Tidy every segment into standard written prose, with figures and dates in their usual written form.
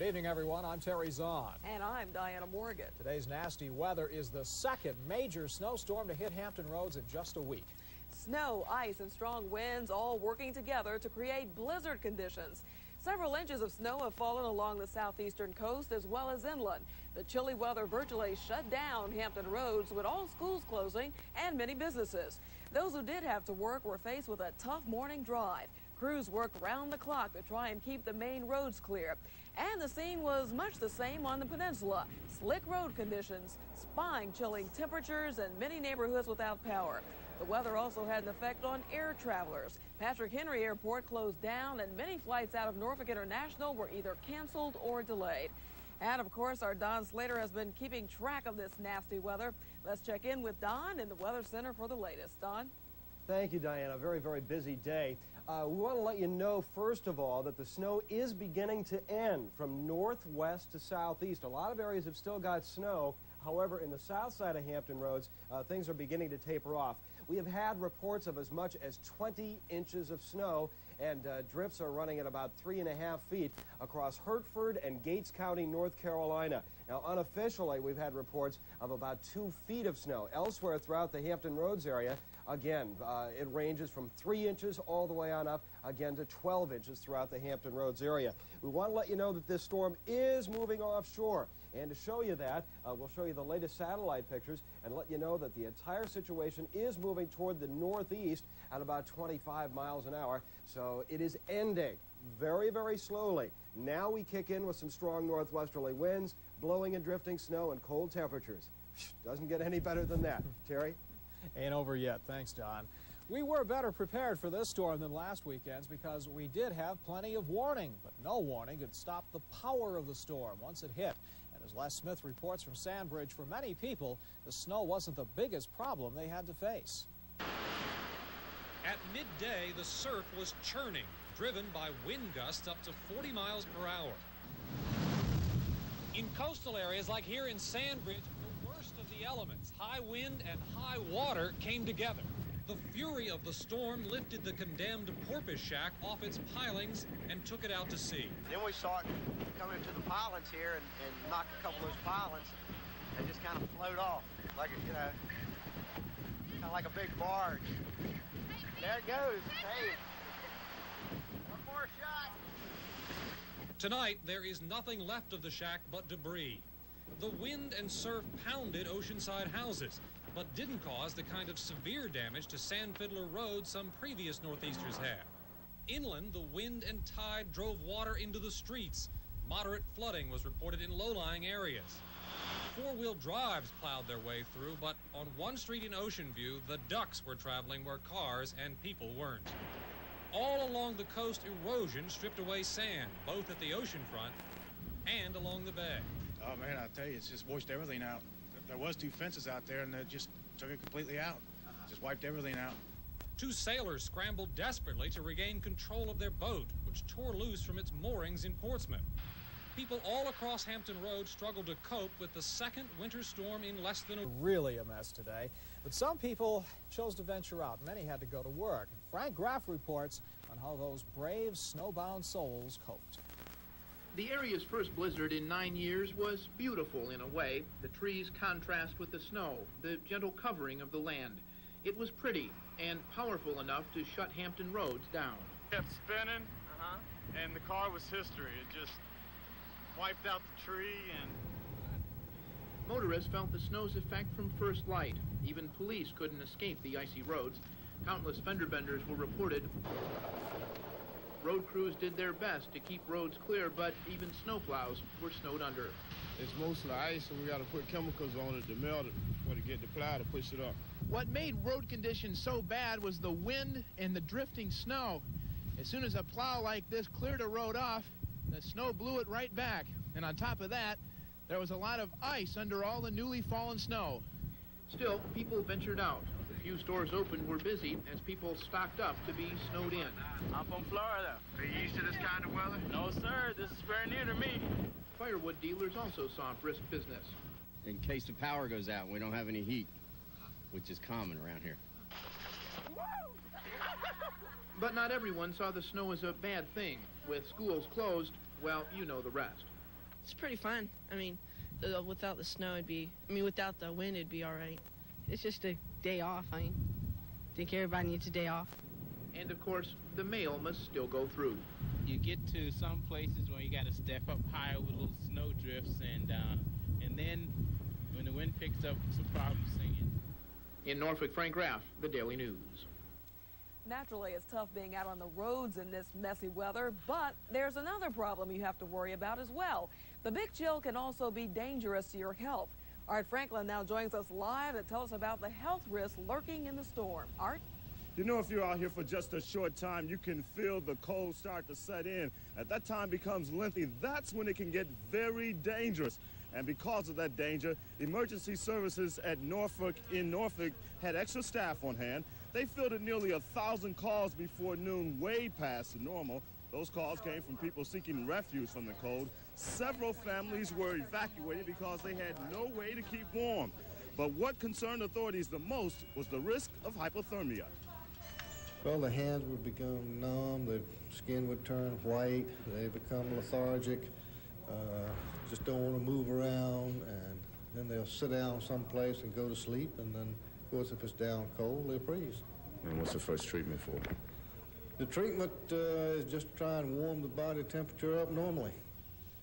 Good evening, everyone. I'm Terry Zahn. And I'm Diana Morgan. Today's nasty weather is the second major snowstorm to hit Hampton roads in just a week. Snow, ice, and strong winds all working together to create blizzard conditions. Several inches of snow have fallen along the southeastern coast as well as inland. The chilly weather virtually shut down Hampton roads with all schools closing and many businesses. Those who did have to work were faced with a tough morning drive. Crews worked round the clock to try and keep the main roads clear. And the scene was much the same on the peninsula. Slick road conditions, spine-chilling temperatures, and many neighborhoods without power. The weather also had an effect on air travelers. Patrick Henry Airport closed down, and many flights out of Norfolk International were either canceled or delayed. And of course, our Don Slater has been keeping track of this nasty weather. Let's check in with Don in the Weather Center for the latest. Don? Thank you, Diana. Very, very busy day. We want to let you know, first of all, that the snow is beginning to end from northwest to southeast. A lot of areas have still got snow. However, in the south side of Hampton roads, things are beginning to taper off. We have had reports of as much as 20 inches of snow, and drifts are running at about 3.5 feet across Hertford and Gates County, North Carolina. Now, unofficially, we've had reports of about 2 feet of snow. Elsewhere throughout the Hampton Roads area, again, it ranges from 3 inches all the way on up, again, to 12 inches throughout the Hampton Roads area. We want to let you know that this storm is moving offshore. And to show you that, we'll show you the latest satellite pictures and let you know that the entire situation is moving toward the northeast at about 25 miles an hour. So it is ending very, very slowly. Now we kick in with some strong northwesterly winds, blowing and drifting snow, and cold temperatures. Doesn't get any better than that. Terry? Ain't over yet. Thanks, Don. We were better prepared for this storm than last weekend's because we did have plenty of warning, but no warning could stop the power of the storm once it hit. And as Les Smith reports from Sandbridge, for many people, the snow wasn't the biggest problem they had to face. At midday, the surf was churning, driven by wind gusts up to 40 miles per hour. In coastal areas like here in Sandbridge, the worst of the elements, high wind and high water, came together. The fury of the storm lifted the condemned porpoise shack off its pilings and took it out to sea. Then we saw it come into the pilings here and knock a couple of those pilings and just kind of float off like, you know, kind of like a big barge. There it goes. Hey, one more shot. Tonight, there is nothing left of the shack but debris. The wind and surf pounded oceanside houses, but didn't cause the kind of severe damage to Sandfiddler Road some previous northeasters have. Inland, the wind and tide drove water into the streets. Moderate flooding was reported in low-lying areas. Four-wheel drives plowed their way through, but on one street in Ocean View, the ducks were traveling where cars and people weren't. All along the coast, erosion stripped away sand, both at the ocean front and along the bay. Oh, man, I tell you, it's just washed everything out. There was 2 fences out there, and they just took it completely out. Just wiped everything out. 2 sailors scrambled desperately to regain control of their boat, which tore loose from its moorings in Portsmouth. People all across Hampton Road struggled to cope with the second winter storm in less than a week. Really a mess today, but some people chose to venture out. Many had to go to work. Frank Graff reports on how those brave snowbound souls coped. The area's first blizzard in 9 years was beautiful in a way. The trees contrast with the snow, the gentle covering of the land. It was pretty and powerful enough to shut Hampton roads down. Kept spinning, and the car was history. It just wiped out the tree. And motorists felt the snow's effect from first light. Even police couldn't escape the icy roads. Countless fender benders were reported. Road crews did their best to keep roads clear, but even snowplows were snowed under. It's mostly ice, and we got to put chemicals on it to melt it before to get the plow to push it up. What made road conditions so bad was the wind and the drifting snow. As soon as a plow like this cleared a road off, the snow blew it right back. And on top of that, there was a lot of ice under all the newly fallen snow. Still, people ventured out. The few stores open were busy as people stocked up to be snowed in. I'm from Florida. Are you used to this kind of weather? No, sir. This is very new to me. Firewood dealers also saw brisk business. In case the power goes out, we don't have any heat, which is common around here. But not everyone saw the snow as a bad thing. With schools closed, well, you know the rest. It's pretty fun. I mean, without the snow, without the wind, it'd be all right. It's just a day off. I think everybody needs a day off. And, of course, the mail must still go through. You get to some places where you got to step up higher with little snow drifts, and then when the wind picks up, it's a problem singing. In Norfolk, Frank Graff, the Daily News. Naturally, it's tough being out on the roads in this messy weather, but there's another problem you have to worry about as well. The big chill can also be dangerous to your health. Art Franklin now joins us live to tell us about the health risks lurking in the storm. Art? You know, if you're out here for just a short time, you can feel the cold start to set in. At that time becomes lengthy. That's when it can get very dangerous. And because of that danger, emergency services at Norfolk had extra staff on hand. They fielded nearly 1,000 calls before noon, way past the normal. Those calls came from people seeking refuge from the cold. Several families were evacuated because they had no way to keep warm. But what concerned authorities the most was the risk of hypothermia. Well, the hands would become numb, the skin would turn white, they become lethargic, just don't want to move around, and then they'll sit down someplace and go to sleep, and then, of course, if it's down cold, they'll freeze. And what's the first treatment for? The treatment is just try and warm the body temperature up normally.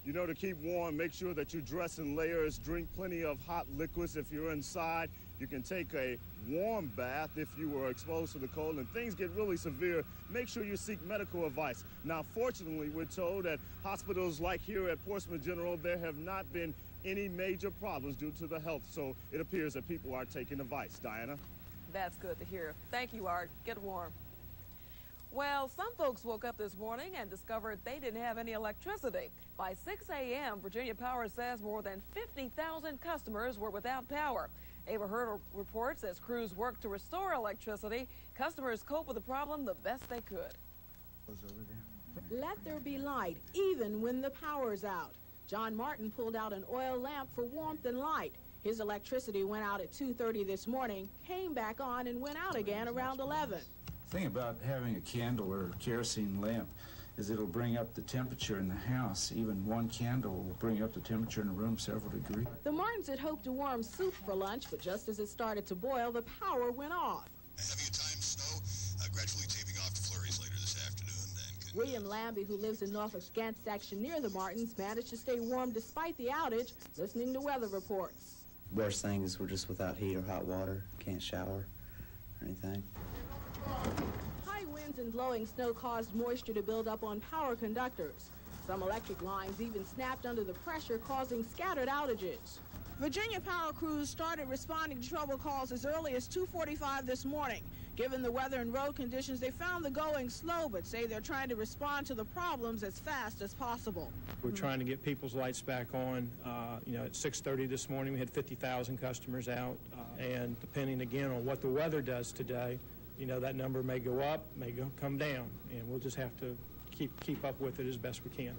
You know, to keep warm, make sure that you dress in layers, drink plenty of hot liquids if you're inside. You can take a warm bath if you were exposed to the cold, and things get really severe, make sure you seek medical advice. Now, fortunately, we're told at hospitals like here at Portsmouth General, there have not been any major problems due to the health, so it appears that people are taking advice. Diana? That's good to hear. Thank you, Art. Get warm. Well, some folks woke up this morning and discovered they didn't have any electricity. By 6 a.m., Virginia Power says more than 50,000 customers were without power. Ava Hurdle reports as crews work to restore electricity, customers cope with the problem the best they could. Let there be light, even when the power's out. John Martin pulled out an oil lamp for warmth and light. His electricity went out at 2:30 this morning, came back on, and went out again around 11. The thing about having a candle or a kerosene lamp is it'll bring up the temperature in the house. Even one candle will bring up the temperature in a room several degrees. The Martins had hoped to warm soup for lunch, but just as it started to boil, the power went off. Heavy at times snow, gradually taping off to flurries later this afternoon. William Lambie, who lives in Norfolk's Gant section near the Martins, managed to stay warm despite the outage, listening to weather reports. Worst thing is we're just without heat or hot water, can't shower or anything. High winds and blowing snow caused moisture to build up on power conductors. Some electric lines even snapped under the pressure, causing scattered outages. Virginia Power crews started responding to trouble calls as early as 2:45 this morning. Given the weather and road conditions, they found the going slow, but say they're trying to respond to the problems as fast as possible. We're trying to get people's lights back on. At 6:30 this morning, we had 50,000 customers out. And depending, again, on what the weather does today, that number may go up, may come down, and we'll just have to keep up with it as best we can.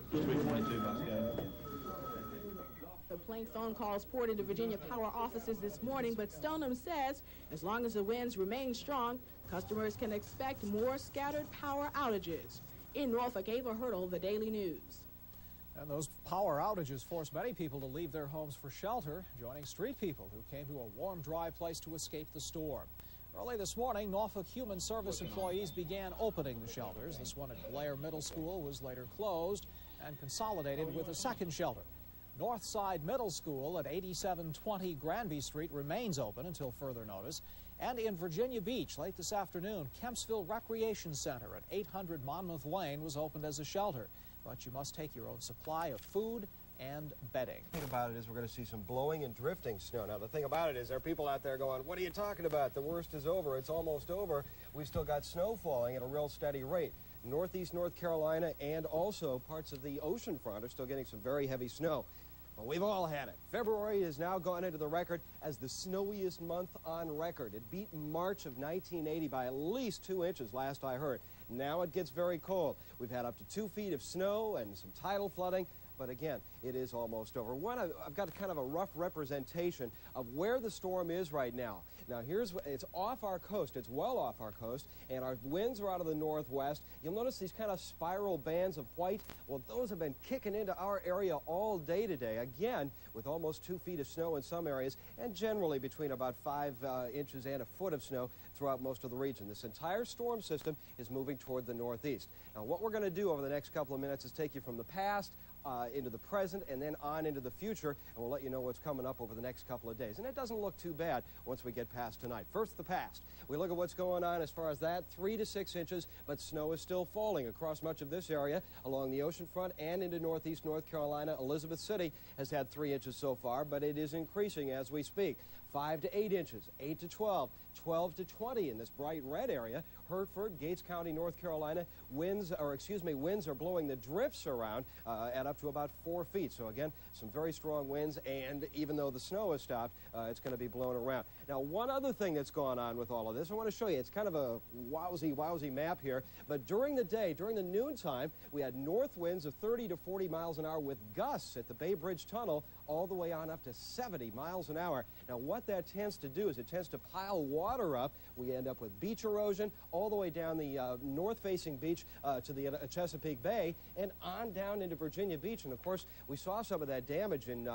Complaint phone calls poured into Virginia Power offices this morning, but Stoneham says as long as the winds remain strong, customers can expect more scattered power outages. In Norfolk, Ava Hurdle, the Daily News. And those power outages forced many people to leave their homes for shelter, joining street people who came to a warm, dry place to escape the storm. Early this morning, Norfolk Human Service employees began opening the shelters. This one at Blair Middle School was later closed and consolidated with a second shelter. Northside Middle School at 8720 Granby Street remains open until further notice. And in Virginia Beach late this afternoon, Kempsville Recreation Center at 800 Monmouth Lane was opened as a shelter. But you must take your own supply of food and bedding. The thing about it is we're going to see some blowing and drifting snow. Now, the thing about it is there are people out there going, what are you talking about? The worst is over. It's almost over. We've still got snow falling at a real steady rate. Northeast North Carolina and also parts of the ocean front are still getting some very heavy snow. But we've all had it. February has now gone into the record as the snowiest month on record. It beat March of 1980 by at least 2 inches last I heard. Now it gets very cold. We've had up to 2 feet of snow and some tidal flooding. but again, it is almost over. I've got kind of a rough representation of where the storm is right now. Now, it's off our coast. It's well off our coast, and our winds are out of the northwest. You'll notice these kind of spiral bands of white. Well, those have been kicking into our area all day today, again, with almost 2 feet of snow in some areas, and generally between about 5 inches and a foot of snow throughout most of the region. This entire storm system is moving toward the northeast. Now, what we're going to do over the next couple of minutes is take you from the past into the present and then on into the future, and we'll let you know what's coming up over the next couple of days. And it doesn't look too bad once we get past tonight. First, the past. We look at what's going on as far as that, 3 to 6 inches, but snow is still falling across much of this area along the ocean front and into northeast North Carolina. Elizabeth City has had 3 inches so far, but it is increasing as we speak. 5 to 8 inches, 8 to 12, 12 to 20 in this bright red area. Hertford, Gates County, North Carolina, winds are blowing the drifts around at up to about 4 feet. So again, some very strong winds, and even though the snow has stopped, it's going to be blown around. Now, one other thing that's gone on with all of this, I want to show you. It's kind of a wowsy map here, but during the day, during the noontime, we had north winds of 30 to 40 miles an hour with gusts at the Bay Bridge Tunnel all the way on up to 70 miles an hour. Now, what that tends to do is it tends to pile water up. We end up with beach erosion all the way down the north-facing beach to the Chesapeake Bay and on down into Virginia Beach. And, of course, we saw some of that damage in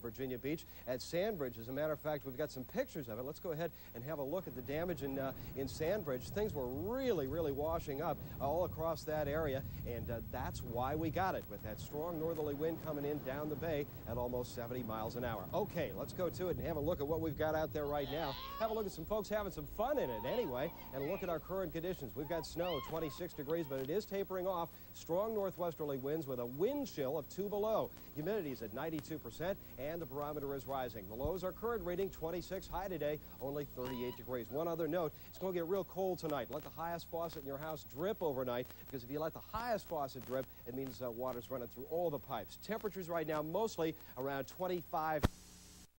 Virginia Beach at Sandbridge. As a matter of fact, we've got some pictures of it. Let's go ahead and have a look at the damage in Sandbridge. Things were really washing up all across that area, and that's why we got it, with that strong northerly wind coming in down the bay at almost 70 miles an hour. Okay, let's go to it and have a look at what we've got out there right now. Have a look at some folks having some fun in it anyway, and look at our current conditions. We've got snow, 26 degrees, but it is tapering off. Strong northwesterly winds with a wind chill of 2 below. Humidity is at 92%, and the barometer is rising. The lows are current reading 26, high today, only 38 degrees. One other note, it's going to get real cold tonight. Let the highest faucet in your house drip overnight, because if you let the highest faucet drip, it means water's running through all the pipes. Temperatures right now mostly around 25